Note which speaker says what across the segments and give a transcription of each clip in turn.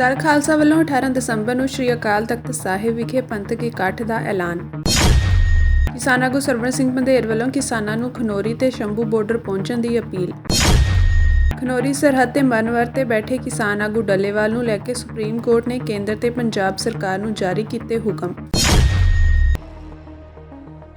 Speaker 1: दल खालसा ਵੱਲੋਂ 18 ਦਸੰਬਰ ਨੂੰ ਸ਼੍ਰੀ ਅਕਾਲ ਤਖਤ ਸਾਹਿਬ ਵਿਖੇ ਪੰਥਕ ਇਕੱਠ ਦਾ ਐਲਾਨ। ਕਿਸਾਨ ਆਗੂ ਸਰਵਣ ਸਿੰਘ ਬੰਦੇਰ ਵੱਲੋਂ ਕਿਸਾਨਾਂ ਨੂੰ ਖਨੌਰੀ ਤੇ ਸ਼ੰਭੂ ਬਾਰਡਰ ਪਹੁੰਚਣ ਦੀ ਅਪੀਲ। ਖਨੌਰੀ ਸਰਹੱਦ ਤੇ ਮਨਵਰ ਤੇ ਬੈਠੇ ਕਿਸਾਨ ਆਗੂ ਡੱਲੇਵਾਲ ਨੂੰ ਲੈ ਕੇ ਸੁਪਰੀਮ ਕੋਰਟ ਨੇ ਕੇਂਦਰ ਤੇ ਪੰਜਾਬ ਸਰਕਾਰ ਨੂੰ ਜਾਰੀ ਕੀਤੇ ਹੁਕਮ।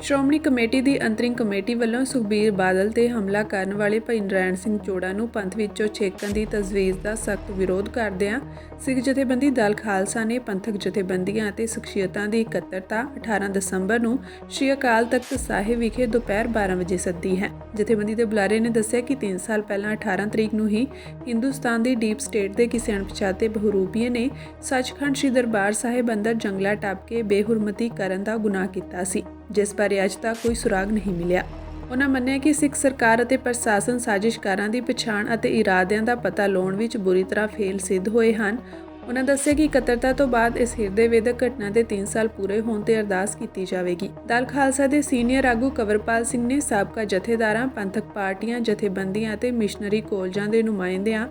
Speaker 1: ਸ਼੍ਰੋਮਣੀ ਕਮੇਟੀ ਦੀ ਅੰਤਰਿੰਗ ਕਮੇਟੀ ਵੱਲੋਂ ਸੁਖਬੀਰ ਬਾਦਲ ਤੇ ਹਮਲਾ ਕਰਨ ਵਾਲੇ ਭਾਈ ਨਰਾਇਣ ਸਿੰਘ ਚੋੜਾ ਨੂੰ ਪੰਥ ਵਿੱਚੋਂ ਛੇਕਣ ਦੀ ਤਜਵੀਜ਼ ਦਾ ਸਖਤ ਵਿਰੋਧ ਕਰਦਿਆਂ ਸਿੱਖ ਜਥੇਬੰਦੀ ਦਲ ਖਾਲਸਾ ਨੇ ਪੰਥਕ ਜਥੇਬੰਦੀਆਂ ਅਤੇ ਸ਼ਖਸੀਅਤਾਂ ਦੀ ਇਕੱਤਰਤਾ 18 ਦਸੰਬਰ ਨੂੰ ਸ਼੍ਰੀ ਅਕਾਲ ਤਖਤ ਸਾਹਿਬ ਵਿਖੇ ਦੁਪਹਿਰ 12 ਵਜੇ ਸੱਦੀ ਹੈ। ਜਥੇਬੰਦੀ ਦੇ ਬੁਲਾਰੇ ਨੇ ਦੱਸਿਆ ਕਿ 3 ਸਾਲ ਪਹਿਲਾਂ 18 ਤਰੀਕ ਨੂੰ ਹੀ ਹਿੰਦੁਸਤਾਨ ਦੀ ਡੀਪ ਸਟੇਟ ਦੇ ਕਿਸੇ ਅਣਪਛਾਤੇ ਬਹੁਰੂਪੀਏ ਨੇ ਸੱਚਖੰਡ ਸ਼੍ਰੀ ਦਰਬਾਰ ਸਾਹਿਬ ਅੰਦਰ ਜੰਗਲਾ ਟੱਪ ਕੇ ਬੇਹੁਰਮਤੀ ਕਰਨ ਦਾ ਗੁਨਾਹ ਕੀਤਾ ਸੀ, ਜਿਸ ਬਾਰੇ ਅੱਜ ਤੱਕ ਕੋਈ ਸੁਰਾਗ ਨਹੀਂ ਮਿਲਿਆ। ਉਹਨਾਂ ਮੰਨਿਆ ਕਿ ਸਿੱਖ ਸਰਕਾਰ ਅਤੇ ਪ੍ਰਸ਼ਾਸਨ ਸਾਜ਼ਿਸ਼ਕਾਰਾਂ ਦੀ ਪਛਾਣ ਅਤੇ ਇਰਾਦਿਆਂ ਦਾ ਪਤਾ ਲਾਉਣ ਵਿੱਚ ਬੁਰੀ ਤਰ੍ਹਾਂ ਫੇਲ ਸਿੱਧ ਹੋਏ ਹਨ। ਉਹਨਾਂ ਦੱਸਿਆ ਕਿ ਇਕੱਤਰਤਾ ਤੋਂ ਬਾਅਦ ਇਸ ਹਿਰਦੇ ਵੇਦਕ ਘਟਨਾ ਦੇ 3 ਸਾਲ ਪੂਰੇ ਹੋਣ ਤੇ ਅਰਦਾਸ ਕੀਤੀ ਜਾਵੇਗੀ। ਦਲ ਖਾਲਸਾ ਦੇ ਸੀਨੀਅਰ ਆਗੂ ਕੰਵਰਪਾਲ ਸਿੰਘ ਨੇ ਸਾਬਕਾ ਜਥੇਦਾਰਾਂ, ਪੰਥਕ ਪਾਰਟੀਆਂ, ਜਥੇਬੰਦੀਆਂ ਅਤੇ ਮਿਸ਼ਨਰੀ ਕਾਲਜਾਂ ਦੇ ਨੁਮਾਇੰਦਿਆਂ,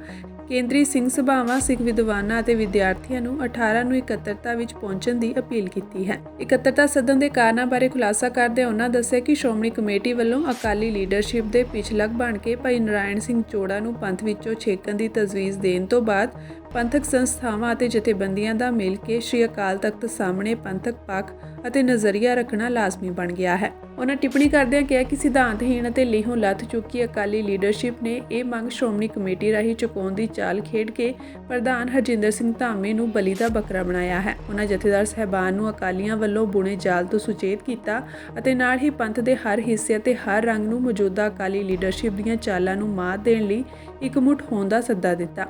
Speaker 1: ਕੇਂਦਰੀ ਸਿੰਘ ਸਭਾਵਾਂ, ਸਿੱਖ ਵਿਦਵਾਨਾਂ ਅਤੇ ਵਿਦਿਆਰਥੀਆਂ ਨੂੰ 18 ਨੂੰ ਇਕੱਤਰਤਾ ਵਿੱਚ ਪਹੁੰਚਣ ਦੀ ਅਪੀਲ ਕੀਤੀ ਹੈ। ਇਕੱਤਰਤਾ ਸੱਦਣ ਦੇ ਕਾਰਨਾਂ ਬਾਰੇ ਖੁਲਾਸਾ ਕਰਦੇ ਉਹਨਾਂ ਦੱਸਿਆ ਕਿ ਸ਼੍ਰੋਮਣੀ ਕਮੇਟੀ ਵੱਲੋਂ ਅਕਾਲੀ ਲੀਡਰਸ਼ਿਪ ਦੇ ਪਿਛਲਗ ਬਣ ਕੇ ਭਾਈ ਨਰਾਇਣ ਸਿੰਘ ਚੋੜਾ ਨੂੰ ਪੰਥ ਵਿੱਚੋਂ ਛੇਕਣ ਦੀ ਤਜਵੀਜ਼ ਦੇਣ ਤੋਂ ਬਾਅਦ ਪੰਥਕ ਸੰਸਥਾਵਾਂ ਅਤੇ ਜਥੇਬੰਦੀਆਂ ਦਾ ਮਿਲ ਕੇ ਸ਼੍ਰੀ ਅਕਾਲ ਤਖਤ ਸਾਹਮਣੇ ਪੰਥਕ ਪੱਖ ਅਤੇ ਨਜ਼ਰੀਆ ਰੱਖਣਾ ਲਾਜ਼ਮੀ ਬਣ ਗਿਆ ਹੈ। ਉਹਨਾਂ ਟਿੱਪਣੀ ਕਰਦਿਆਂ ਕਿਹਾ ਕਿ ਸਿਧਾਂਤਹੀਣ ਅਤੇ ਲੀਹੋਂ ਲੱਥ ਚੁੱਕੀ ਅਕਾਲੀ ਲੀਡਰਸ਼ਿਪ ਨੇ ਇਹ ਮੰਗ ਸ਼੍ਰੋਮਣੀ ਕਮੇਟੀ ਰਾਹੀਂ ਚੁਕਾਉਣ ਦੀ ਚਾਲ ਖੇਡ ਕੇ ਪ੍ਰਧਾਨ ਹਰਜਿੰਦਰ ਸਿੰਘ ਧਾਮੇ ਨੂੰ ਬਲੀ ਦਾ ਬੱਕਰਾ ਬਣਾਇਆ ਹੈ। ਉਹਨਾਂ ਜਥੇਦਾਰ ਸਾਹਿਬਾਨ ਨੂੰ ਅਕਾਲੀਆਂ ਵੱਲੋਂ ਬੁਣੇ ਜਾਲ ਤੋਂ ਸੁਚੇਤ ਕੀਤਾ ਅਤੇ ਨਾਲ ਹੀ ਪੰਥ ਦੇ ਹਰ ਹਿੱਸੇ ਅਤੇ ਹਰ ਰੰਗ ਨੂੰ ਮੌਜੂਦਾ ਅਕਾਲੀ ਲੀਡਰਸ਼ਿਪ ਦੀਆਂ ਚਾਲਾਂ ਨੂੰ ਮਾਤ ਦੇਣ ਲਈ ਇਕਮੁੱਠ ਹੋਣ ਦਾ ਸੱਦਾ ਦਿੱਤਾ।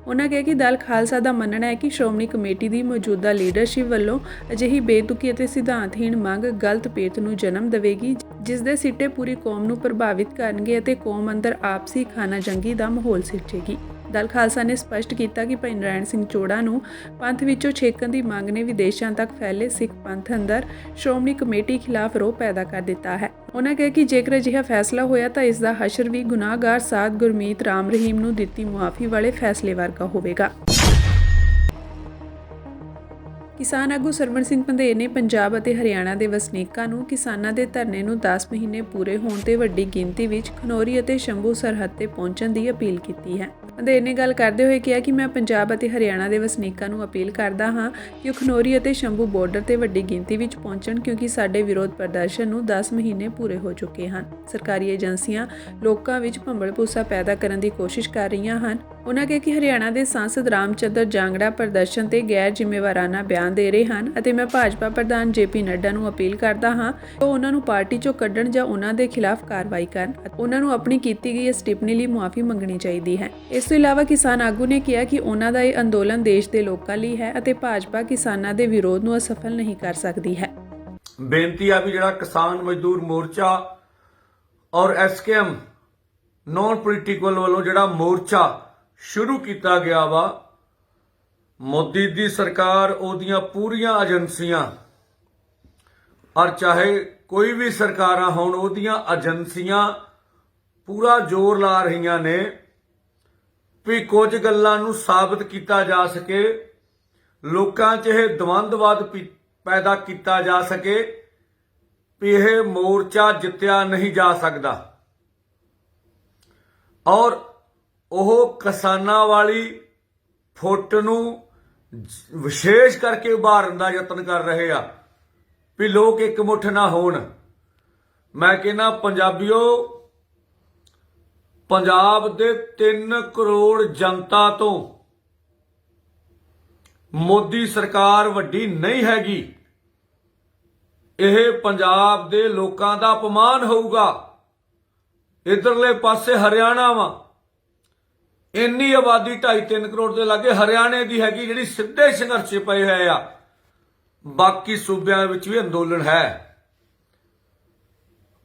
Speaker 1: ਉਹਨਾਂ ਕਿਹਾ ਕਿ ਦਲ ਖਾਲਸਾ ਦਾ ਮੰਨਣਾ ਹੈ ਕਿ ਸ਼੍ਰੋਮਣੀ ਕਮੇਟੀ ਦੀ ਮੌਜੂਦਾ ਲੀਡਰਸ਼ਿਪ ਵੱਲੋਂ ਅਜਿਹੀ ਬੇਤੁਕੀ ਅਤੇ ਸਿਧਾਂਤਹੀਣ ਮੰਗ ਗਲਤ ਪੇਤ ਨੂੰ ਜਨਮ ਦੇਵੇਗੀ, ਜਿਸ ਦੇ ਸਿੱਟੇ ਪੂਰੀ ਕੌਮ ਨੂੰ ਪ੍ਰਭਾਵਿਤ ਕਰਨਗੇ ਅਤੇ ਕੌਮ ਅੰਦਰ ਆਪਸੀ ਖਾਨਾ ਜੰਗੀ ਦਾ ਮਾਹੌਲ ਸਿਰਜੇਗੀ। ਦਲ ਖਾਲਸਾ ਨੇ ਸਪਸ਼ਟ ਕੀਤਾ ਕਿ ਭਾਈ ਨਰਾਇਣ ਸਿੰਘ ਚੋੜਾ ਨੂੰ ਪੰਥ ਵਿੱਚੋਂ ਛੇਕਣ ਦੀ ਮੰਗ ਨੇ ਵਿਦੇਸ਼ਾਂ ਤੱਕ ਫੈਲੇ ਸਿੱਖ ਪੰਥ ਅੰਦਰ ਸ਼੍ਰੋਮਣੀ ਕਮੇਟੀ ਖਿਲਾਫ ਰੋਹ ਪੈਦਾ ਕਰ ਦਿੱਤਾ ਹੈ। ਉਹਨਾਂ ਕਿਹਾ ਕਿ ਜੇਕਰ ਅਜਿਹਾ ਫੈਸਲਾ ਹੋਇਆ ਤਾਂ ਇਸ ਦਾ ਹਸ਼ਰ ਵੀ ਗੁਨਾਹਗਾਰ ਸਾਧ ਗੁਰਮੀਤ ਰਾਮ ਰਹੀਮ ਨੂੰ ਦਿੱਤੀ ਮੁਆਫੀ ਵਾਲੇ ਫੈਸਲੇ ਵਰਗਾ ਹੋਵੇਗਾ। ਕਿਸਾਨ ਆਗੂ ਸਰਵਣ ਸਿੰਘ ਬੰਦੇਰ ਨੇ ਪੰਜਾਬ ਅਤੇ ਹਰਿਆਣਾ ਦੇ ਵਸਨੀਕਾਂ ਨੂੰ ਕਿਸਾਨਾਂ ਦੇ ਧਰਨੇ ਨੂੰ 10 ਮਹੀਨੇ ਪੂਰੇ ਹੋਣ ਤੇ ਵੱਡੀ ਗਿਣਤੀ ਵਿੱਚ ਖਨੌਰੀ ਅਤੇ ਸ਼ੰਭੂ ਸਰਹੱਦ ਤੇ ਪਹੁੰਚਣ ਦੀ ਅਪੀਲ ਕੀਤੀ ਹੈ। ਬੰਦੇਰ ਨੇ ਗੱਲ ਕਰਦੇ ਹੋਏ ਕਿਹਾ ਕਿ ਮੈਂ ਪੰਜਾਬ ਅਤੇ ਹਰਿਆਣਾ ਦੇ ਵਸਨੀਕਾਂ ਨੂੰ ਅਪੀਲ ਕਰਦਾ ਹਾਂ ਕਿ ਉਹ ਖਨੌਰੀ ਅਤੇ ਸ਼ੰਭੂ ਬਾਰਡਰ ਤੇ ਵੱਡੀ ਗਿਣਤੀ ਵਿੱਚ ਪਹੁੰਚਣ, ਕਿਉਂਕਿ ਸਾਡੇ ਵਿਰੋਧ ਪ੍ਰਦਰਸ਼ਨ ਨੂੰ 10 ਮਹੀਨੇ ਪੂਰੇ ਹੋ ਚੁੱਕੇ ਹਨ। ਸਰਕਾਰੀ ਏਜੰਸੀਆਂ ਲੋਕਾਂ ਵਿੱਚ ਭੰਬਲ ਭੂਸਾ ਪੈਦਾ ਕਰਨ ਦੀ ਕੋਸ਼ਿਸ਼ ਕਰ ਰਹੀਆਂ ਹਨ। ਉਹਨਾਂ ਕਿਹਾ ਕਿ ਹਰਿਆਣਾ ਦੇ ਸਾਂਸਦ ਰਾਮਚੰਦਰ ਜਾਂਗੜਾ ਪ੍ਰਦਰਸ਼ਨ ਤੇ ਗੈਰ ਜ਼ਿੰਮੇਵਾਰਾਨਾ ਬਿਆਨ ਦੇ ਰਹੇ ਹਨ ਅਤੇ ਮੈਂ ਭਾਜਪਾ ਪ੍ਰਧਾਨ JP ਨੱਡਾ ਨੂੰ ਅਪੀਲ ਕਰਦਾ ਹਾਂ ਕਿ ਉਹ ਉਹਨਾਂ ਨੂੰ ਪਾਰਟੀ ਚੋਂ ਕੱਢਣ ਜਾਂ ਉਹਨਾਂ ਦੇ ਖਿਲਾਫ ਕਾਰਵਾਈ ਕਰਨ। ਉਹਨਾਂ ਨੂੰ ਆਪਣੀ ਕੀਤੀ ਗਈ ਇਸ ਟਿੱਪਣੀ ਲਈ ਮੁਆਫੀ ਮੰਗਣੀ ਚਾਹੀਦੀ ਹੈ। ਇਸ ਤੋਂ ਇਲਾਵਾ ਕਿਸਾਨ ਆਗੂ ਨੇ ਕਿਹਾ ਕਿ ਉਹਨਾਂ ਦਾ ਇਹ ਅੰਦੋਲਨ ਦੇਸ਼ ਦੇ ਲੋਕਾਂ ਲਈ ਹੈ ਅਤੇ ਭਾਜਪਾ ਕਿਸਾਨਾਂ ਦੇ ਵਿਰੋਧ ਨੂੰ ਅਸਫਲ ਨਹੀਂ ਕਰ ਸਕਦੀ ਹੈ।
Speaker 2: ਬੇਨਤੀ ਆ ਵੀ ਜਿਹੜਾ ਕਿਸਾਨ ਮਜ਼ਦੂਰ ਮੋਰਚਾ ਔਰ SKM ਨੌਨ ਪੋਲੀਟੀਕਲ ਵੱਲੋਂ ਜਿਹੜਾ ਮੋਰਚਾ ਸ਼ੁਰੂ ਕੀਤਾ ਗਿਆ ਵਾ, ਮੋਦੀ ਦੀ ਸਰਕਾਰ, ਉਹਦੀਆਂ ਪੂਰੀਆਂ ਏਜੰਸੀਆਂ ਔਰ ਚਾਹੇ ਕੋਈ ਵੀ ਸਰਕਾਰਾਂ ਹੋਣ, ਉਹਦੀਆਂ ਏਜੰਸੀਆਂ ਪੂਰਾ ਜ਼ੋਰ ਲਾ ਰਹੀਆਂ ਨੇ ਵੀ ਕੁਝ ਗੱਲਾਂ ਨੂੰ ਸਾਬਤ ਕੀਤਾ ਜਾ ਸਕੇ, ਲੋਕਾਂ 'ਚ ਇਹ ਦਵੰਦਵਾਦ ਪੈਦਾ ਕੀਤਾ ਜਾ ਸਕੇ ਵੀ ਇਹ ਮੋਰਚਾ ਜਿੱਤਿਆ ਨਹੀਂ ਜਾ ਸਕਦਾ ਔਰ ਉਹ ਕਿਸਾਨਾਂ ਵਾਲੀ ਫੁੱਟ ਨੂੰ ਵਿਸ਼ੇਸ਼ ਕਰਕੇ ਉਭਾਰਨ ਦਾ ਯਤਨ ਕਰ ਰਹੇ ਆ ਵੀ ਲੋਕ ਇਕਮੁੱਠ ਨਾ ਹੋਣ। ਮੈਂ ਕਹਿੰਦਾ ਪੰਜਾਬੀਓ, ਪੰਜਾਬ ਦੇ 3 ਕਰੋੜ ਜਨਤਾ ਤੋਂ ਮੋਦੀ ਸਰਕਾਰ ਵੱਡੀ ਨਹੀਂ ਹੈਗੀ। ਇਹ ਪੰਜਾਬ ਦੇ ਲੋਕਾਂ ਦਾ ਅਪਮਾਨ ਹੋਊਗਾ। ਇਧਰਲੇ ਪਾਸੇ ਹਰਿਆਣਾ ਵਾ, ਇੰਨੀ ਆਬਾਦੀ 2.5-3 ਕਰੋੜ ਦੇ ਲਾਗੇ ਹਰਿਆਣੇ ਦੀ ਹੈਗੀ, ਜਿਹੜੀ ਸਿੱਧੇ ਸੰਘਰਸ਼ ਪਏ ਹੋਏ ਆ। ਬਾਕੀ ਸੂਬਿਆਂ ਵਿੱਚ ਵੀ ਅੰਦੋਲਨ ਹੈ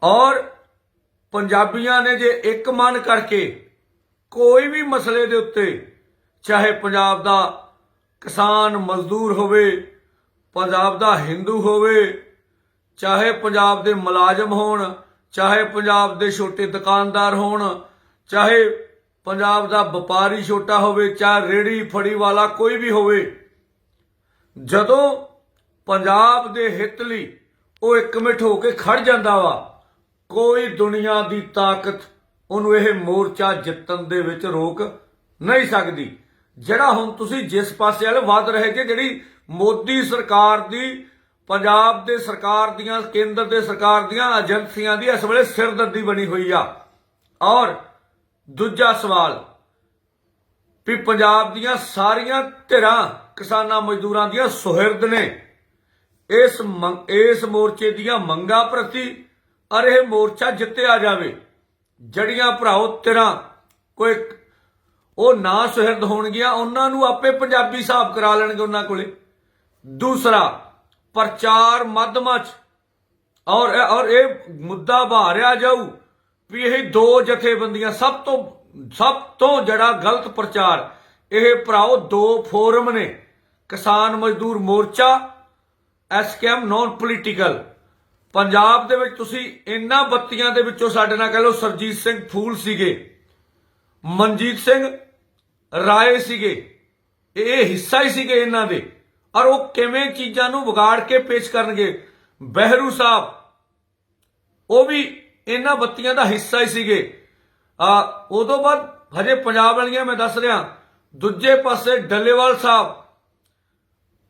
Speaker 2: ਔਰ ਪੰਜਾਬੀਆਂ ਨੇ ਜੇ ਇੱਕ ਮਨ ਕਰਕੇ ਕੋਈ ਵੀ ਮਸਲੇ ਦੇ ਉੱਤੇ, ਚਾਹੇ ਪੰਜਾਬ ਦਾ ਕਿਸਾਨ ਮਜ਼ਦੂਰ ਹੋਵੇ, ਪੰਜਾਬ ਦਾ ਹਿੰਦੂ ਹੋਵੇ, ਚਾਹੇ ਪੰਜਾਬ ਦੇ ਮੁਲਾਜ਼ਮ ਹੋਣ, ਚਾਹੇ ਪੰਜਾਬ ਦੇ ਛੋਟੇ ਦੁਕਾਨਦਾਰ ਹੋਣ, ਚਾਹੇ ਪੰਜਾਬ ਦਾ ਵਪਾਰੀ ਛੋਟਾ ਹੋਵੇ ਚਾਹੇ ਰੇੜੀ ਫੜੀ ਵਾਲਾ ਕੋਈ ਵੀ ਹੋਵੇ, ਜਦੋਂ ਪੰਜਾਬ ਦੇ ਹਿੱਤ ਲਈ ਉਹ ਇਕਮਿੱਠ ਹੋ ਕੇ ਖੜ ਜਾਂਦਾ ਵਾ, ਕੋਈ ਦੁਨੀਆ ਦੀ ਤਾਕਤ ਉਹਨੂੰ ਇਹ ਮੋਰਚਾ ਜਿੱਤਣ ਦੇ ਵਿੱਚ ਰੋਕ ਨਹੀਂ ਸਕਦੀ। ਜਿਹੜਾ ਹੁਣ ਤੁਸੀਂ ਜਿਸ ਪਾਸੇ ਵੱਲ ਵੱਧ ਰਹੇ ਜੇ, ਜਿਹੜੀ ਮੋਦੀ ਸਰਕਾਰ ਦੀ, ਪੰਜਾਬ ਦੇ ਸਰਕਾਰ ਦੀਆਂ, ਕੇਂਦਰ ਦੇ ਸਰਕਾਰ ਦੀਆਂ ਏਜੰਸੀਆਂ ਦੀ ਇਸ ਵੇਲੇ ਸਿਰਦਰਦੀ ਬਣੀ ਹੋਈ ਆ। ਔਰ ਦੂਜਾ ਸਵਾਲ ਵੀ ਪੰਜਾਬ ਦੀਆਂ ਸਾਰੀਆਂ ਧਿਰਾਂ ਕਿਸਾਨਾਂ ਮਜ਼ਦੂਰਾਂ ਦੀਆਂ ਸੁਹਿਰਦ ਨੇ ਇਸ ਮੋਰਚੇ ਦੀਆਂ ਮੰਗਾਂ ਪ੍ਰਤੀ, ਔਰ ਇਹ ਮੋਰਚਾ ਜਿੱਤਿਆ ਜਾਵੇ। ਜੜੀਆਂ ਭਰਾਓ ਧਿਰਾਂ ਕੋਈ ਉਹ ਨਾ ਸੁਹਿਰਦ ਹੋਣਗੀਆਂ, ਉਹਨਾਂ ਨੂੰ ਆਪੇ ਪੰਜਾਬੀ ਹਿਸਾਬ ਕਰਾ ਲੈਣਗੇ ਉਹਨਾਂ ਕੋਲੇ। ਦੂਸਰਾ, ਪ੍ਰਚਾਰ ਮਾਧਮਾਂ 'ਚ ਔਰ ਇਹ ਮੁੱਦਾ ਬਾਹਰਿਆ ਜਾਊ ਵੀ ਇਹ ਦੋ ਜਥੇਬੰਦੀਆਂ ਸਭ ਤੋਂ ਜਿਹੜਾ ਗਲਤ ਪ੍ਰਚਾਰ, ਇਹ ਭਰਾਓ ਦੋ ਫੋਰਮ ਨੇ, ਕਿਸਾਨ ਮਜ਼ਦੂਰ ਮੋਰਚਾ, ਐਸਕੇਐਮ ਨਾਨ ਪੋਲੀਟੀਕਲ। ਪੰਜਾਬ ਦੇ ਵਿੱਚ ਤੁਸੀਂ ਇਹਨਾਂ ਬੱਤੀਆਂ ਦੇ ਵਿੱਚੋਂ ਸਾਡੇ ਨਾਲ ਕਹ ਲਓ ਸਰਜੀਤ ਸਿੰਘ ਫੂਲ ਸੀਗੇ, ਮਨਜੀਤ ਸਿੰਘ ਰਾਏ ਸੀਗੇ, ਇਹ ਹਿੱਸਾ ਹੀ ਸੀਗੇ ਇਹਨਾਂ ਦੇ। ਔਰ ਉਹ ਕਿਵੇਂ ਚੀਜ਼ਾਂ ਨੂੰ ਵਿਗਾੜ ਕੇ ਪੇਸ਼ ਕਰਨਗੇ। ਬਹਿਰੂ ਸਾਹਿਬ ਉਹ ਵੀ ਇਹਨਾਂ ਬੱਤੀਆਂ ਦਾ ਹਿੱਸਾ ਹੀ ਸੀਗੇ। ਉਦੋਂ ਬਾਅਦ ਹਜੇ ਪੰਜਾਬ ਵਾਲੀਆਂ ਮੈਂ ਦੱਸ ਰਿਹਾ, ਦੂਜੇ ਪਾਸੇ ਡੱਲੇਵਾਲ ਸਾਹਿਬ,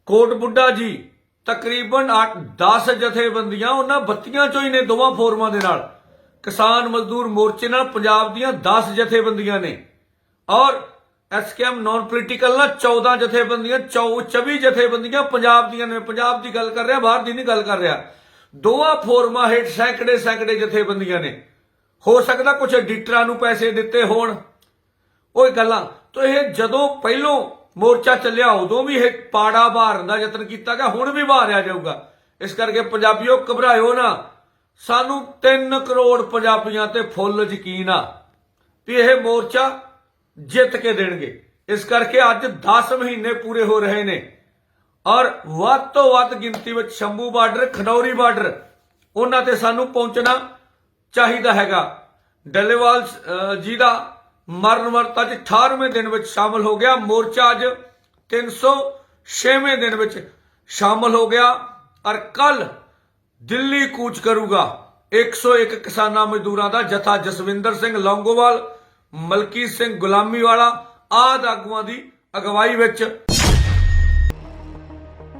Speaker 2: ਕੋਟ ਬੁੱਢਾ ਜੀ, ਤਕਰੀਬਨ 8-10 ਜਥੇਬੰਦੀਆਂ ਉਹਨਾਂ ਬੱਤੀਆਂ ਚੋਂ ਹੀ ਨੇ, ਦੋਵਾਂ ਫੋਰਮਾਂ ਦੇ ਨਾਲ। ਕਿਸਾਨ ਮਜ਼ਦੂਰ ਮੋਰਚੇ ਨਾਲ ਪੰਜਾਬ ਦੀਆਂ 10 ਜਥੇਬੰਦੀਆਂ ਨੇ, ਔਰ ਐਸਕੇਐਮ ਨਾਨ ਪੋਲੀਟੀਕਲ ਨਾਲ 14 ਜਥੇਬੰਦੀਆਂ, 24 ਜਥੇਬੰਦੀਆਂ ਪੰਜਾਬ ਦੀਆਂ ਨੇ। ਪੰਜਾਬ ਦੀ ਗੱਲ ਕਰ ਰਿਹਾ, ਬਾਹਰ ਦੀ ਨਹੀਂ ਗੱਲ ਕਰ ਰਿਹਾ। ਦੋਵਾਂ ਫੋਰਮਾਂ ਹੇਠ ਸੈਂਕੜੇ ਜਥੇਬੰਦੀਆਂ ਨੇ। ਹੋ ਸਕਦਾ ਕੁਝ ਐਡੀਟਰਾਂ ਨੂੰ ਪੈਸੇ ਦਿੱਤੇ ਹੋਣ, ਉਹ ਗੱਲਾਂ। ਤਾਂ ਇਹ ਜਦੋਂ ਪਹਿਲੋਂ ਮੋਰਚਾ ਚੱਲਿਆ ਉਦੋਂ ਵੀ ਇਹ ਪਾੜਾ ਬਾਰਨ ਦਾ ਯਤਨ ਕੀਤਾ ਗਿਆ, ਹੁਣ ਵੀ ਬਾਹਰਿਆ ਜਾਊਗਾ। ਇਸ ਕਰਕੇ ਪੰਜਾਬੀਓ ਘਬਰਾਇਓ ਨਾ, ਸਾਨੂੰ 3 ਕਰੋੜ ਪੰਜਾਬੀਆਂ ਤੇ ਫੁੱਲ ਯਕੀਨ ਆ ਵੀ ਇਹ ਮੋਰਚਾ ਜਿੱਤ ਕੇ ਦੇਣਗੇ। ਇਸ ਕਰਕੇ ਅੱਜ 10 ਮਹੀਨੇ ਪੂਰੇ ਹੋ ਰਹੇ ਨੇ, ਔਰ ਵੱਧ ਤੋਂ ਵੱਧ ਗਿਣਤੀ ਵਿੱਚ ਸ਼ੰਭੂ ਬਾਰਡਰ, ਖਨੌਰੀ ਬਾਰਡਰ, ਉਹਨਾਂ ਤੇ ਸਾਨੂੰ ਪਹੁੰਚਣਾ ਚਾਹੀਦਾ ਹੈਗਾ। ਡੱਲੇਵਾਲ ਜੀ ਦਾ ਮਰਨ ਵਰਤ ਅੱਜ 18ਵੇਂ ਦਿਨ ਵਿੱਚ ਸ਼ਾਮਲ ਹੋ ਗਿਆ। ਮੋਰਚਾ ਅੱਜ 306ਵੇਂ ਦਿਨ ਵਿੱਚ ਸ਼ਾਮਲ ਹੋ ਗਿਆ, ਔਰ ਕੱਲ ਦਿੱਲੀ ਕੂਚ ਕਰੂਗਾ 101 ਕਿਸਾਨਾਂ ਮਜ਼ਦੂਰਾਂ ਦਾ ਜਥਾ। ਜਸਵਿੰਦਰ ਸਿੰਘ ਲੌਂਗੋਵਾਲ, ਮਲਕੀਤ ਸਿੰਘ ਗੁਲਾਮੀਵਾਲਾ ਆਦਿ ਆਗੂਆਂ ਦੀ ਅਗਵਾਈ ਵਿੱਚ।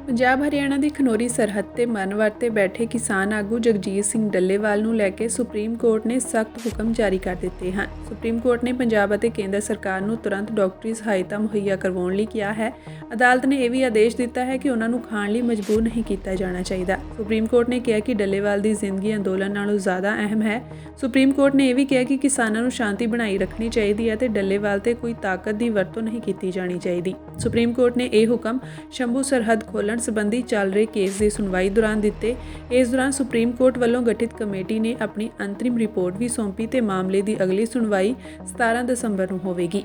Speaker 1: ਪੰਜਾਬ ਹਰਿਆਣਾ ਦੀ ਖਨੌਰੀ ਸਰਹੱਦ ਤੇ ਮਰਨ ਵਰਤ ਤੇ ਬੈਠੇ ਕਿਸਾਨ ਆਗੂ ਜਗਜੀਤ ਸਿੰਘ ਡੱਲੇਵਾਲ ਨੂੰ ਲੈ ਕੇ ਸੁਪਰੀਮ ਕੋਰਟ ਨੇ ਸਖਤ ਹੁਕਮ ਜਾਰੀ ਕਰ ਦਿੱਤੇ ਹਨ। ਸੁਪਰੀਮ ਕੋਰਟ ਨੇ ਪੰਜਾਬ ਅਤੇ ਕੇਂਦਰ ਸਰਕਾਰ ਨੂੰ ਤੁਰੰਤ ਡਾਕਟਰੀ ਸਹਾਇਤਾ ਮੁਹੱਈਆ ਕਰਵਾਉਣ ਲਈ ਕਿਹਾ ਹੈ। ਅਦਾਲਤ ਨੇ ਇਹ ਵੀ ਆਦੇਸ਼ ਦਿੱਤਾ ਹੈ ਕਿ ਉਹਨਾਂ ਨੂੰ ਖਾਣ ਲਈ ਮਜਬੂਰ ਨਹੀਂ ਕੀਤਾ ਜਾਣਾ ਚਾਹੀਦਾ। ਸੁਪਰੀਮ ਕੋਰਟ ਨੇ ਕਿਹਾ ਕਿ ਡੱਲੇਵਾਲ ਦੀ ਜ਼ਿੰਦਗੀ ਅੰਦੋਲਨ ਨਾਲੋਂ ਜ਼ਿਆਦਾ ਅਹਿਮ ਹੈ। ਸੁਪਰੀਮ ਕੋਰਟ ਨੇ ਇਹ ਵੀ ਕਿਹਾ ਕਿ ਕਿਸਾਨਾਂ ਨੂੰ ਸ਼ਾਂਤੀ ਬਣਾਈ ਰੱਖਣੀ ਚਾਹੀਦੀ ਹੈ ਤੇ ਡੱਲੇਵਾਲ ਤੇ ਕੋਈ ਤਾਕਤ ਦੀ ਵਰਤੋਂ ਨਹੀਂ ਕੀਤੀ ਜਾਣੀ ਚਾਹੀਦੀ। ਸੁਪਰੀਮ ਕੋਰਟ ਨੇ ਇਹ ਹੁਕਮ ਸ਼ੰਭੂ ਸਰਹੱਦ ਖੋਲ੍ਹਣ ਸੰਬੰਧੀ ਚੱਲ ਰਹੇ ਕੇਸ ਦੀ ਸੁਣਵਾਈ ਦੌਰਾਨ ਦਿੱਤੇ। ਇਸ ਦੌਰਾਨ ਸੁਪਰੀਮ ਕੋਰਟ ਵੱਲੋਂ ਗਠਿਤ ਕਮੇਟੀ ਨੇ ਆਪਣੀ ਅੰਤਰਿਮ ਰਿਪੋਰਟ ਵੀ ਸੌਂਪੀ ਤੇ ਮਾਮਲੇ ਦੀ ਅਗਲੀ ਸੁਣਵਾਈ 17 ਦਸੰਬਰ ਨੂੰ ਹੋਵੇਗੀ।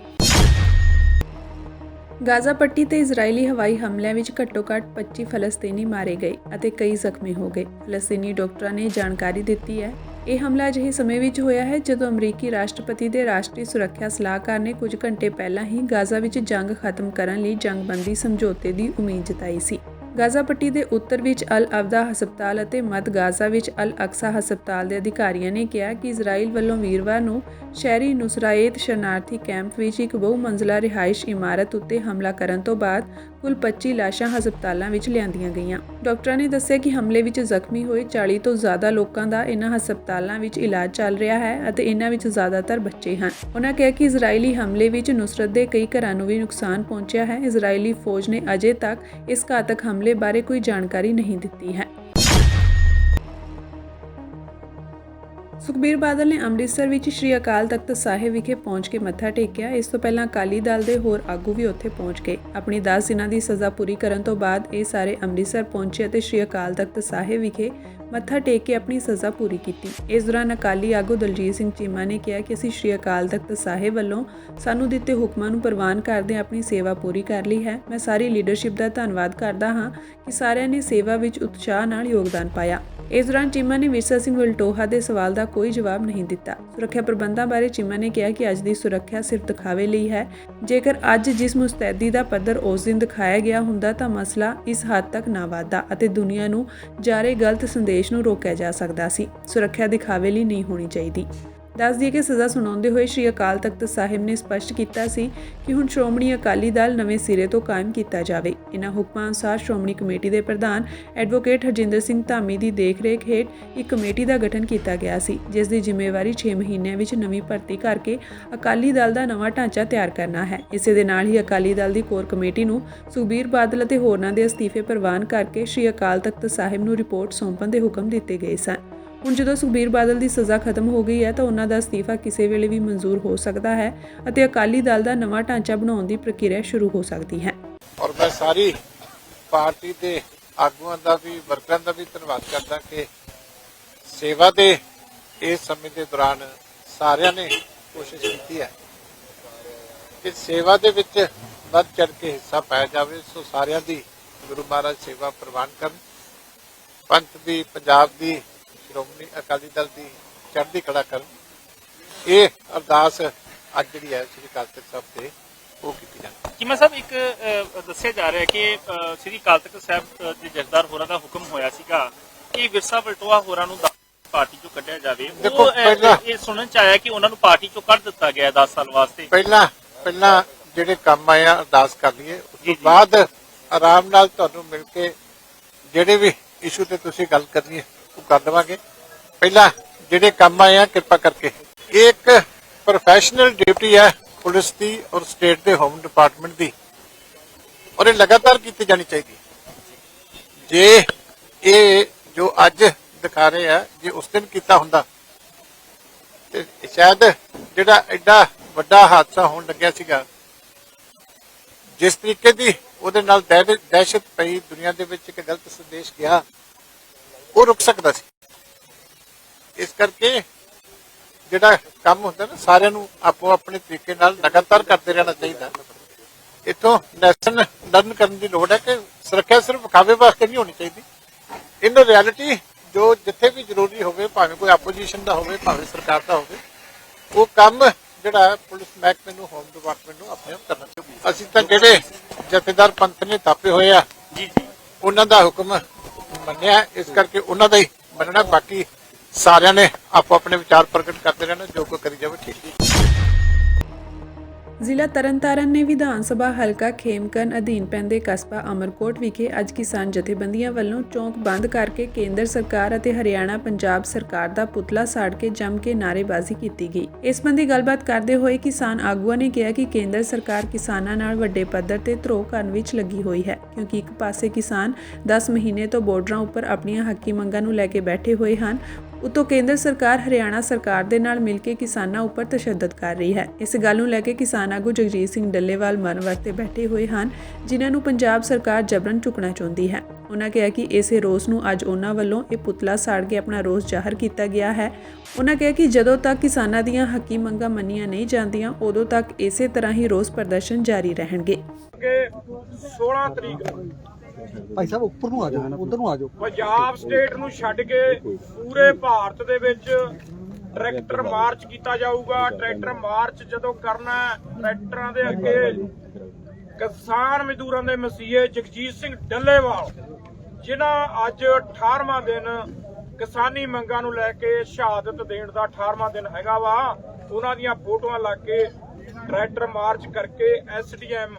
Speaker 1: ਗਾਜ਼ਾ ਪੱਟੀ ਤੇ ਇਜ਼ਰਾਈਲੀ ਹਵਾਈ ਹਮਲਿਆਂ ਵਿੱਚ ਘੱਟੋ-ਘੱਟ 25 ਫਲਸਤੀਨੀ ਮਾਰੇ ਗਏ ਅਤੇ ਕਈ ਜ਼ਖਮੀ ਹੋ ਗਏ। ਫਲਸਤੀਨੀ ਡਾਕਟਰਾਂ ਨੇ ਜਾਣਕਾਰੀ ਦਿੱਤੀ ਹੈ। ਇਹ ਹਮਲਾ ਅਜਿਹੇ ਸਮੇਂ ਵਿੱਚ ਹੋਇਆ ਹੈ ਜਦੋਂ ਅਮਰੀਕੀ ਰਾਸ਼ਟਰਪਤੀ ਦੇ ਰਾਸ਼ਟਰੀ ਸੁਰੱਖਿਆ ਸਲਾਹਕਾਰ ਨੇ ਕੁਝ ਘੰਟੇ ਪਹਿਲਾਂ ਹੀ ਗਾਜ਼ਾ ਵਿੱਚ ਜੰਗ ਖਤਮ ਕਰਨ ਲਈ ਜੰਗਬੰਦੀ ਸਮਝੌਤੇ ਦੀ ਉਮੀਦ ਜਤਾਈ ਸੀ। ਗਾਜ਼ਾ ਪੱਟੀ ਦੇ ਉੱਤਰ ਵਿੱਚ ਅਲ ਅਵਦਾ ਹਸਪਤਾਲ ਅਤੇ ਮੱਧ ਗਾਜ਼ਾ ਵਿੱਚ ਅਲ ਅਕਸਾ ਹਸਪਤਾਲ ਦੇ ਅਧਿਕਾਰੀਆਂ ਨੇ ਕਿਹਾ ਕਿ ਇਜ਼ਰਾਈਲ ਵੱਲੋਂ ਵੀਰਵਾਰ ਨੂੰ ਸ਼ਹਿਰੀ ਨੁਸਰਾਇਤ ਸ਼ਰਨਾਰਥੀ ਕੈਂਪ ਵਿੱਚ ਇੱਕ ਬਹੁ-ਮੰਜ਼ਲਾ ਰਿਹਾਇਸ਼ ਇਮਾਰਤ ਉੱਤੇ ਹਮਲਾ ਕਰਨ ਤੋਂ ਬਾਅਦ ਕੁੱਲ 25 ਲਾਸ਼ਾਂ ਹਸਪਤਾਲਾਂ ਵਿੱਚ ਲਿਆਂਦੀਆਂ ਗਈਆਂ। ਡਾਕਟਰਾਂ ਨੇ ਦੱਸਿਆ ਕਿ ਹਮਲੇ ਵਿੱਚ ਜ਼ਖਮੀ ਹੋਏ 40 ਤੋਂ ਜ਼ਿਆਦਾ ਲੋਕਾਂ ਦਾ ਇਨ੍ਹਾਂ ਹਸਪਤਾਲਾਂ ਵਿੱਚ ਇਲਾਜ ਚੱਲ ਰਿਹਾ ਹੈ ਅਤੇ ਇਨ੍ਹਾਂ ਵਿੱਚ ਜ਼ਿਆਦਾਤਰ ਬੱਚੇ ਹਨ। ਉਨ੍ਹਾਂ ਕਿਹਾ ਕਿ ਇਜ਼ਰਾਈਲੀ ਹਮਲੇ ਵਿੱਚ ਨੁਸਰਤ ਦੇ ਕਈ ਘਰਾਂ ਨੂੰ ਵੀ ਨੁਕਸਾਨ ਪਹੁੰਚਿਆ ਹੈ। ਇਜ਼ਰਾਈਲੀ ਫੌਜ ਨੇ ਅਜੇ ਤੱਕ ਇਸ ਘਾਤਕ ਹਮਲੇ ਬਾਰੇ ਕੋਈ ਜਾਣਕਾਰੀ ਨਹੀਂ ਦਿੱਤੀ ਹੈ। ਸੁਖਬੀਰ ਬਾਦਲ ਨੇ ਅੰਮ੍ਰਿਤਸਰ ਵਿੱਚ ਸ਼੍ਰੀ ਅਕਾਲ ਤਖਤ ਸਾਹਿਬ ਵਿਖੇ ਪਹੁੰਚ ਕੇ ਮੱਥਾ ਟੇਕਿਆ। ਇਸ ਤੋਂ ਪਹਿਲਾਂ ਅਕਾਲੀ ਦਲ ਦੇ ਹੋਰ ਆਗੂ ਵੀ ਉੱਥੇ ਪਹੁੰਚ ਗਏ। ਆਪਣੀ 10 ਦਿਨਾਂ ਦੀ ਸਜ਼ਾ ਪੂਰੀ ਕਰਨ ਤੋਂ ਬਾਅਦ ਇਹ ਸਾਰੇ ਅੰਮ੍ਰਿਤਸਰ ਪਹੁੰਚੇ ਅਤੇ ਸ਼੍ਰੀ ਅਕਾਲ ਤਖਤ ਸਾਹਿਬ ਵਿਖੇ ਮੱਥਾ ਟੇਕ ਕੇ ਆਪਣੀ ਸਜ਼ਾ ਪੂਰੀ ਕੀਤੀ। ਇਸ ਦੌਰਾਨ ਅਕਾਲੀ ਆਗੂ ਦਲਜੀਤ ਸਿੰਘ ਚੀਮਾ ਨੇ ਕਿਹਾ ਕਿ ਅਸੀਂ ਸ਼੍ਰੀ ਅਕਾਲ ਤਖਤ ਸਾਹਿਬ ਵੱਲੋਂ ਸਾਨੂੰ ਦਿੱਤੇ ਹੁਕਮਾਂ ਨੂੰ ਪ੍ਰਵਾਨ ਕਰਦੇ ਆਪਣੀ ਸੇਵਾ ਪੂਰੀ ਕਰ ਲਈ ਹੈ। ਮੈਂ ਸਾਰੀ ਲੀਡਰਸ਼ਿਪ ਦਾ ਧੰਨਵਾਦ ਕਰਦਾ ਹਾਂ ਕਿ ਸਾਰਿਆਂ ਨੇ ਸੇਵਾ ਵਿੱਚ ਉਤਸ਼ਾਹ ਨਾਲ ਯੋਗਦਾਨ ਪਾਇਆ। ਇਸ ਦੌਰਾਨ ਚੀਮਾ ਨੇ ਵਿਰਸਾ ਸਿੰਘ ਵਲਟੋਹਾ ਦੇ ਸਵਾਲ ਦਾ ਕੋਈ ਜਵਾਬ ਨਹੀਂ ਦਿੱਤਾ। ਸੁਰੱਖਿਆ ਪ੍ਰਬੰਧਾਂ ਬਾਰੇ ਚੀਮਾ ਨੇ ਕਿਹਾ ਕਿ ਅੱਜ ਦੀ ਸੁਰੱਖਿਆ ਸਿਰਫ ਦਿਖਾਵੇ ਲਈ ਹੈ। ਜੇਕਰ ਅੱਜ ਜਿਸ ਮੁਸਤੈਦੀ ਦਾ ਪੱਧਰ ਉਸ ਦਿਨ ਦਿਖਾਇਆ ਗਿਆ ਹੁੰਦਾ ਤਾਂ ਮਸਲਾ ਇਸ ਹੱਦ ਤੱਕ ਨਾ ਵਧਦਾ ਅਤੇ ਦੁਨੀਆ ਨੂੰ ਜਾ ਰਹੇ ਗਲਤ ਸੰਦੇਸ਼ ਨੂੰ ਰੋਕਿਆ ਜਾ ਸਕਦਾ ਸੀ। ਸੁਰੱਖਿਆ ਦਿਖਾਵੇ ਲਈ ਨਹੀਂ ਹੋਣੀ ਚਾਹੀਦੀ। ਦੱਸ ਦਈਏ ਕਿ ਸਜ਼ਾ ਸੁਣਾਉਂਦੇ ਹੋਏ ਸ਼੍ਰੀ ਅਕਾਲ ਤਖਤ ਸਾਹਿਬ ਨੇ ਸਪਸ਼ਟ ਕੀਤਾ ਸੀ ਕਿ ਹੁਣ ਸ਼੍ਰੋਮਣੀ ਅਕਾਲੀ ਦਲ ਨਵੇਂ ਸਿਰੇ ਤੋਂ ਕਾਇਮ ਕੀਤਾ ਜਾਵੇ। ਇਨ੍ਹਾਂ ਹੁਕਮਾਂ ਅਨੁਸਾਰ ਸ਼੍ਰੋਮਣੀ ਕਮੇਟੀ ਦੇ ਪ੍ਰਧਾਨ ਐਡਵੋਕੇਟ ਹਰਜਿੰਦਰ ਸਿੰਘ ਧਾਮੀ ਦੀ ਦੇਖਰੇਖ ਹੇਠ ਇੱਕ ਕਮੇਟੀ ਦਾ ਗਠਨ ਕੀਤਾ ਗਿਆ ਸੀ, ਜਿਸ ਦੀ ਜ਼ਿੰਮੇਵਾਰੀ 6 ਮਹੀਨਿਆਂ ਵਿੱਚ ਨਵੀਂ ਭਰਤੀ ਕਰਕੇ ਅਕਾਲੀ ਦਲ ਦਾ ਨਵਾਂ ਢਾਂਚਾ ਤਿਆਰ ਕਰਨਾ ਹੈ। ਇਸੇ ਦੇ ਨਾਲ ਹੀ ਅਕਾਲੀ ਦਲ ਦੀ ਕੋਰ ਕਮੇਟੀ ਨੂੰ ਸੁਖਬੀਰ ਬਾਦਲ ਅਤੇ ਹੋਰਨਾਂ ਦੇ ਅਸਤੀਫੇ ਪ੍ਰਵਾਨ ਕਰਕੇ ਸ਼੍ਰੀ ਅਕਾਲ ਤਖਤ ਸਾਹਿਬ ਨੂੰ ਰਿਪੋਰਟ ਸੌਂਪਣ ਦੇ ਹੁਕਮ ਦਿੱਤੇ ਗਏ ਸਨ। ਹੁਣ ਜਦੋਂ ਸੁਖਬੀਰ ਬਾਦਲ ਦੀ ਸਜ਼ਾ ਖਤਮ ਹੋ ਗਈ ਹੈ ਤਾਂ ਉਹਨਾਂ ਦਾ ਅਸਤੀਫਾ ਕਿਸੇ ਵੇਲੇ ਵੀ ਮਨਜ਼ੂਰ ਹੋ ਸਕਦਾ ਹੈ ਅਤੇ ਅਕਾਲੀ ਦਲ ਦਾ ਨਵਾਂ ਢਾਂਚਾ ਬਣਾਉਣ ਦੀ ਪ੍ਰਕਿਰਿਆ ਸ਼ੁਰੂ ਹੋ ਸਕਦੀ ਹੈ।
Speaker 3: ਔਰ ਮੈਂ ਸਾਰੀ ਪਾਰਟੀ ਦੇ ਆਗੂਆਂ ਦਾ ਵੀ ਵਰਕਰਾਂ ਦਾ ਵੀ ਧੰਨਵਾਦ ਕਰਦਾ ਕਿ ਸੇਵਾ ਦੇ ਇਸ ਸਮੇਂ ਦੇ ਦੌਰਾਨ ਸਾਰਿਆਂ ਨੇ ਕੋਸ਼ਿਸ਼ ਕੀਤੀ ਹੈ ਕਿ ਸੇਵਾ ਦੇ ਵਿੱਚ ਵੱਧ ਚੜ ਕੇ ਹਿੱਸਾ ਪਾਇਆ ਜਾਵੇ। ਸੋ ਸਾਰਿਆਂ ਦੀ ਗੁਰੂ ਮਹਾਰਾਜ ਸੇਵਾ ਪ੍ਰਵਾਨ ਕਰਨ, ਪੰਥ ਦੀ, ਪੰਜਾਬ ਦੀ, ਸ਼੍ਰੋਮਣੀ ਅਕਾਲੀ ਦਲ ਦੀ ਚੜ੍ਹਦੀ ਕਲਾ ਕਰਨ। ਇਹ ਅਰਦਾਸ ਅੱਜ ਜਿਹੜੀ ਹੈ ਸ੍ਰੀ ਅਕਾਲ ਤਖਤ ਸਾਹਿਬ ਤੇ ਉਹ ਕੀਤੀ ਜਾਂਦੀ।
Speaker 4: ਚੀਮਾ ਸਾਹਿਬ, ਇੱਕ ਦੱਸਿਆ ਜਾ ਰਿਹਾ ਕਿ ਸ੍ਰੀ ਅਕਾਲ ਤਖਤ ਸਾਹਿਬ ਦੇ ਜਥੇਦਾਰ ਹੋਰਾਂ ਦਾ ਹੁਕਮ ਹੋਇਆ ਸੀਗਾ ਕਿ ਵਿਰਸਾ ਵਲਟੋਹਾ ਹੋਰਾਂ ਨੂੰ ਪਾਰਟੀ ਚੋਂ ਕੱਢਿਆ ਜਾਵੇ।
Speaker 3: ਦੇਖੋ,
Speaker 4: ਇਹ ਸੁਣਨ ਚ ਆਇਆ ਕਿ ਉਹਨਾਂ ਨੂੰ ਪਾਰਟੀ ਚੋਂ ਕੱਢ ਦਿੱਤਾ ਗਿਆ 10 ਸਾਲ ਵਾਸਤੇ।
Speaker 3: ਪਹਿਲਾਂ ਜਿਹੜੇ ਕੰਮ ਆਏ ਆ ਅਰਦਾਸ ਕਰ ਲਈਏ, ਉਸ ਤੋਂ ਬਾਅਦ ਆਰਾਮ ਨਾਲ ਤੁਹਾਨੂੰ ਮਿਲ ਕੇ ਜਿਹੜੇ ਵੀ ਇਸ਼ੂ ਤੇ ਤੁਸੀਂ ਗੱਲ ਕਰਨੀ ਹੈ ਉਹ ਕਰ ਦੇਵਾਂਗੇ। ਪਹਿਲਾਂ ਜਿਹੜੇ ਕੰਮ ਆਏ ਆ ਕਿਰਪਾ ਕਰਕੇ, ਇੱਕ ਪ੍ਰੋਫੈਸ਼ਨਲ ਡਿਊਟੀ ਹੈ ਪੁਲਿਸ ਦੀ ਔਰ ਸਟੇਟ ਦੇ ਹੋਮ ਡਿਪਾਰਟਮੈਂਟ ਦੀ, ਔਰ ਇਹ ਲਗਾਤਾਰ ਕੀਤੀ ਜਾਣੀ ਚਾਹੀਦੀ। ਜੇ ਇਹ ਜੋ ਅੱਜ ਦਿਖਾ ਰਹੇ ਆ ਜੇ ਉਸ ਦਿਨ ਕੀਤਾ ਹੁੰਦਾ ਤੇ ਸ਼ਾਇਦ ਜਿਹੜਾ ਐਡਾ ਵੱਡਾ ਹਾਦਸਾ ਹੋਣ ਲੱਗਿਆ ਸੀਗਾ, ਜਿਸ ਤਰੀਕੇ ਦੀ ਉਹਦੇ ਨਾਲ ਦਹਿਸ਼ਤ ਪਈ ਦੁਨੀਆ ਦੇ ਵਿੱਚ, ਇੱਕ ਗਲਤ ਸੰਦੇਸ਼ ਗਿਆ, ਉਹ ਰੁਕ ਸਕਦਾ ਸੀ। ਇਸ ਕਰਕੇ ਜਿਹੜਾ ਕੰਮ ਹੁੰਦਾ ਨਾ, ਸਾਰਿਆਂ ਨੂੰ ਆਪੋ ਆਪਣੇ ਤਰੀਕੇ ਨਾਲ ਲਗਾਤਾਰ ਕਰਦੇ ਰਹਿਣਾ ਚਾਹੀਦਾ। ਇੱਥੋਂ ਲੈਸਨ ਲਰਨ ਕਰਨ ਦੀ ਲੋੜ ਹੈ ਕਿ ਸੁਰੱਖਿਆ ਸਿਰਫ ਵਿਖਾਵੇ ਵਾਸਤੇ ਨਹੀਂ ਹੋਣੀ ਚਾਹੀਦੀ। ਇਨ ਰਿਐਲਿਟੀ ਜੋ ਜਿੱਥੇ ਵੀ ਜ਼ਰੂਰੀ ਹੋਵੇ, ਭਾਵੇਂ ਕੋਈ ਆਪੋਜੀਸ਼ਨ ਦਾ ਹੋਵੇ, ਭਾਵੇਂ ਸਰਕਾਰ ਦਾ ਹੋਵੇ, ਉਹ ਕੰਮ ਜਿਹੜਾ ਪੁਲਿਸ ਮਹਿਕਮੇ ਨੂੰ, ਹੋਮ ਡਿਪਾਰਟਮੈਂਟ ਨੂੰ ਆਪਣੇ ਆਪ ਕਰਨਾ ਚਾਹੀਦਾ। ਅਸੀਂ ਤਾਂ ਜਿਹੜੇ ਜਥੇਦਾਰ ਪੰਥ ਨੇ ਥਾਪੇ ਹੋਏ ਆ ਉਹਨਾਂ ਦਾ ਹੁਕਮ ਮੰਨਿਆ, ਇਸ ਕਰਕੇ ਉਹਨਾਂ ਦਾ ਹੀ ਮੰਨਣਾ। ਬਾਕੀ ਸਾਰਿਆਂ ਨੇ ਆਪੋ ਆਪਣੇ ਵਿਚਾਰ ਪ੍ਰਗਟ ਕਰਦੇ ਰਹਿਣਾ, ਜੋ ਕੋਈ ਕਰੀ ਜਾਵੇ ਠੀਕ ਹੈ।
Speaker 1: ਜ਼ਿਲ੍ਹਾ ਤਰਨਤਾਰਨ ਨੇ ਵਿਧਾਨ ਸਭਾ ਹਲਕਾ ਖੇਮਕਰਨ ਅਧੀਨ ਪੈਂਦੇ ਕਸਬਾ ਅਮਰਕੋਟ ਵਿਖੇ ਅੱਜ ਕਿਸਾਨ ਜਥੇਬੰਦੀਆਂ ਵੱਲੋਂ ਚੌਂਕ ਬੰਦ ਕਰਕੇ ਕੇਂਦਰ ਸਰਕਾਰ ਅਤੇ ਹਰਿਆਣਾ ਪੰਜਾਬ ਸਰਕਾਰ ਦਾ ਪੁਤਲਾ ਸਾੜ ਕੇ ਜੰਮ ਕੇ ਨਾਅਰੇਬਾਜ਼ੀ ਕੀਤੀ ਗਈ। ਇਸ ਸੰਬੰਧੀ ਗੱਲਬਾਤ ਕਰਦੇ ਹੋਏ ਕਿਸਾਨ ਆਗੂਆਂ ਨੇ ਕਿਹਾ ਕਿ ਕੇਂਦਰ ਸਰਕਾਰ ਕਿਸਾਨਾਂ ਨਾਲ ਵੱਡੇ ਪੱਧਰ ਤੇ ਧਰੋਹ ਕਰਨ ਵਿੱਚ ਲੱਗੀ ਹੋਈ ਹੈ, ਕਿਉਂਕਿ ਇੱਕ ਪਾਸੇ ਕਿਸਾਨ 10 ਮਹੀਨੇ ਤੋਂ ਬਾਰਡਰਾਂ ਉੱਪਰ ਆਪਣੀਆਂ ਹੱਕੀ ਮੰਗਾਂ ਨੂੰ ਲੈ ਕੇ ਬੈਠੇ ਹੋਏ ਹਨ, ਉਤੋਂ ਕੇਂਦਰ ਸਰਕਾਰ ਹਰਿਆਣਾ ਸਰਕਾਰ ਦੇ ਨਾਲ ਮਿਲ ਕੇ ਕਿਸਾਨਾਂ ਉੱਪਰ ਤਸ਼ੱਦਦ ਕਰ ਰਹੀ ਹੈ। ਇਸ ਗੱਲ ਨੂੰ ਲੈ ਕੇ ਕਿਸਾਨ ਆਗੂ ਜਗਜੀਤ ਸਿੰਘ ਡੱਲੇਵਾਲ ਮਨ ਵਰਤੇ ਬੈਠੇ ਹੋਏ ਹਨ, ਜਿਨ੍ਹਾਂ ਨੂੰ ਪੰਜਾਬ ਸਰਕਾਰ ਜਬਰਨ ਚੁੱਕਣਾ ਚਾਹੁੰਦੀ ਹੈ। ਉਹਨਾਂ ਕਿਹਾ ਕਿ ਇਸੇ ਰੋਸ ਨੂੰ ਅੱਜ ਉਹਨਾਂ ਵੱਲੋਂ ਇਹ ਪੁਤਲਾ ਸਾੜ ਕੇ ਆਪਣਾ ਰੋਸ ਜ਼ਾਹਰ ਕੀਤਾ ਗਿਆ ਹੈ। ਉਹਨਾਂ ਕਿਹਾ ਕਿ ਜਦੋਂ ਤੱਕ ਕਿਸਾਨਾਂ ਦੀਆਂ ਹੱਕੀ ਮੰਗਾਂ ਮੰਨੀਆਂ ਨਹੀਂ ਜਾਂਦੀਆਂ, ਉਦੋਂ ਤੱਕ ਇਸੇ ਤਰ੍ਹਾਂ ਹੀ ਰੋਸ ਪ੍ਰਦਰਸ਼ਨ ਜਾਰੀ ਰਹਿਣਗੇ।
Speaker 5: 16 ਤਰੀਕ
Speaker 6: ਭਾਈ ਸਾਹਿਬ ਉੱਪਰ ਨੂੰ ਆ ਜਾਓ, ਉਧਰ ਨੂੰ ਆ ਜਾਓ।
Speaker 5: ਪੰਜਾਬ ਸਟੇਟ ਨੂੰ ਛੱਡ ਕੇ ਪੂਰੇ ਭਾਰਤ ਦੇ ਵਿੱਚ ਟਰੈਕਟਰ ਮਾਰਚ ਕੀਤਾ ਜਾਊਗਾ। ਟਰੈਕਟਰ ਮਾਰਚ ਜਦੋਂ ਕਰਨਾ, ਟਰੈਕਟਰਾਂ ਦੇ ਅੱਗੇ ਕਿਸਾਨ ਮਜ਼ਦੂਰਾਂ ਦੇ ਮਸੀਹੇ ਜਗਜੀਤ ਸਿੰਘ ਡੱਲੇਵਾਲ, ਜਿਨ੍ਹਾਂ ਅੱਜ 18ਵਾਂ ਦਿਨ ਕਿਸਾਨੀ ਮੰਗਾਂ ਨੂੰ ਲੈ ਕੇ ਸ਼ਹਾਦਤ ਦੇਣ ਦਾ 18ਵਾਂ ਦਿਨ ਹੈਗਾ ਵਾ, ਉਹਨਾਂ ਦੀਆਂ ਫੋਟੋਆਂ ਲਾ ਕੇ ਟਰੈਕਟਰ ਮਾਰਚ ਕਰਕੇ ਐਸਡੀਐਮ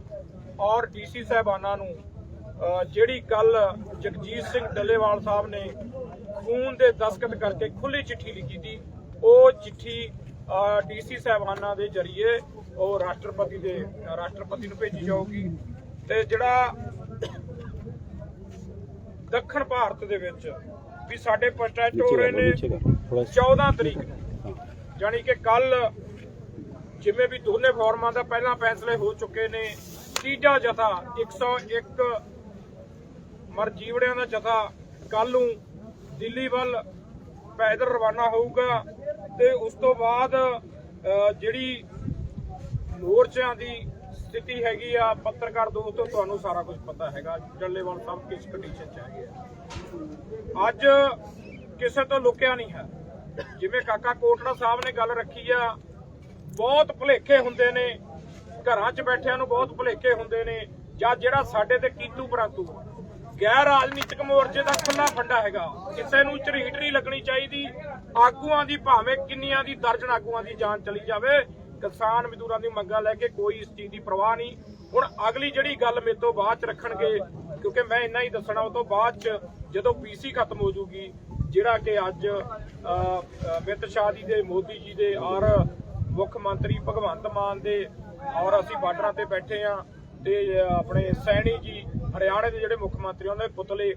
Speaker 5: ਔਰ ਡੀਸੀ ਸਾਹਿਬਾਨਾਂ ਨੂੰ ਜਿਹੜੀ ਕੱਲ ਜਗਜੀਤ ਸਿੰਘ ਡੱਲੇਵਾਲ ਸਾਹਿਬ ਨੇ ਖੂਨ ਦੇ ਦਸਤਖਤ ਕਰਕੇ ਖੁੱਲੀ ਚਿੱਠੀ ਲਿਖੀ ਸੀ, ਉਹ ਚਿੱਠੀ ਡੀਸੀ ਸਾਹਿਬਾਨਾਂ ਦੇ ਜਰੀਏ ਉਹ ਰਾਸ਼ਟਰਪਤੀ ਨੂੰ ਭੇਜੀ ਜਾਊਗੀ। ਤੇ ਜਿਹੜਾ ਦੱਖਣ ਭਾਰਤ ਦੇ ਵਿੱਚ ਵੀ ਸਾਡੇ ਪ੍ਰੋਟੈਸਟ ਹੋ ਰਹੇ ਨੇ 14 ਤਰੀਕ ਨੂੰ, ਜਾਨੀ ਕਿ ਕੱਲ ਜਿਵੇਂ ਵੀ ਦੋਨੇ ਫੋਰਮਾਂ ਦਾ ਪਹਿਲਾਂ ਫੈਸਲੇ ਹੋ ਚੁੱਕੇ ਨੇ, ਤੀਜਾ ਜਥਾ 101 ਮਰਜੀਵੜਿਆਂ ਦਾ ਜਥਾ ਕੱਲ ਨੂੰ ਦਿੱਲੀ ਵੱਲ ਪੈਦਲ ਰਵਾਨਾ ਹੋਊਗਾ। ਤੇ ਉਸ ਤੋਂ ਬਾਅਦ ਜਿਹੜੀ ਮੋਰਚਿਆਂ ਦੀ ਸਥਿਤੀ ਹੈਗੀ ਆ, ਪੱਤਰਕਾਰ ਦੋਸਤੋ ਤੁਹਾਨੂੰ ਸਾਰਾ ਕੁਝ ਪਤਾ ਹੈਗਾ, ਡੱਲੇਵਾਲ ਸਾਹਿਬ ਕਿਸ ਕੰਡੀਸ਼ਨ 'ਚ ਹੈਗੇ ਆ। ਅੱਜ ਕਿਸੇ ਤੋਂ ਲੁਕਿਆ ਨਹੀਂ ਹੈ। ਜਿਵੇਂ ਕਾਕਾ ਕੋਟੜਾ ਸਾਹਿਬ ਨੇ ਗੱਲ ਰੱਖੀ ਆ, ਬਹੁਤ ਭੁਲੇਖੇ ਹੁੰਦੇ ਨੇ, ਘਰਾਂ 'ਚ ਬੈਠਿਆਂ ਨੂੰ ਬਹੁਤ ਭੁਲੇਖੇ ਹੁੰਦੇ ਨੇ, ਜਾਂ ਜਿਹੜਾ ਸਾਡੇ ਤੇ ਕੀਤੂ ਪਰੰਤੂ ਗੈਰ ਰਾਜਨੀਤਿਕ ਮੋਰਚੇ ਦਾ ਖੁੱਲਾ ਫੰਡਾ ਹੈਗਾ। ਕਿਸੇ ਨੂੰ ਝਰੀਟ ਨਹੀਂ ਲੱਗਣੀ ਚਾਹੀਦੀ। ਆਗੂਆਂ ਦੀ ਭਾਵੇਂ ਕਿੰਨੀਆਂ ਦੀ ਦਰਜਨ ਆਗੂਆਂ ਦੀ ਜਾਨ ਚਲੀ ਜਾਵੇ, ਕਿਸਾਨ ਮਜ਼ਦੂਰਾਂ ਦੀ ਮੰਗਾਂ ਲੈ ਕੇ ਕੋਈ ਇਸ ਚੀਜ਼ ਦੀ ਪਰਵਾਹ ਨਹੀਂ। ਹੁਣ ਅਗਲੀ ਜਿਹੜੀ ਗੱਲ ਮੇਰੇ ਤੋਂ ਬਾਅਦ ਚ ਰੱਖਣਗੇ, ਕਿਉਂਕਿ ਮੈਂ ਇੰਨਾ ਹੀ ਦੱਸਣਾ, ਉਹ ਤੋਂ ਬਾਅਦ ਚ ਜਦੋਂ ਪੀਸੀ ਖਤਮ ਹੋ ਜੂਗੀ, ਜਿਹੜਾ ਕਿ ਅੱਜ ਅਮਿਤ ਸ਼ਾਹ ਜੀ ਦੇ, ਮੋਦੀ ਜੀ ਦੇ ਔਰ ਮੁੱਖ ਮੰਤਰੀ ਭਗਵੰਤ ਮਾਨ ਦੇ, ਔਰ ਅਸੀਂ ਬਾਰਡਰਾਂ ਤੇ ਬੈਠੇ ਆ, ਤੇ ਆਪਣੇ ਸੈਣੀ ਜੀ ਹਰਿਆਣੇ ਦੇ ਜਿਹੜੇ ਮੁੱਖ ਮੰਤਰੀ, ਉਹਨਾਂ ਦੇ ਪੁਤਲੇ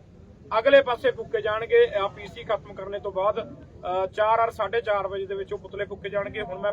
Speaker 5: ਅਗਲੇ ਪਾਸੇ ਫੂਕੇ ਜਾਣਗੇ। ਪੀਸੀ ਖਤਮ ਕਰਨੇ ਤੋਂ ਬਾਅਦ 4 ਔਰ 4:30 ਵਜੇ ਦੇ ਵਿੱਚ ਉਹ ਪੁਤਲੇ ਫੂਕੇ ਜਾਣਗੇ। ਹੁਣ ਮੈਂ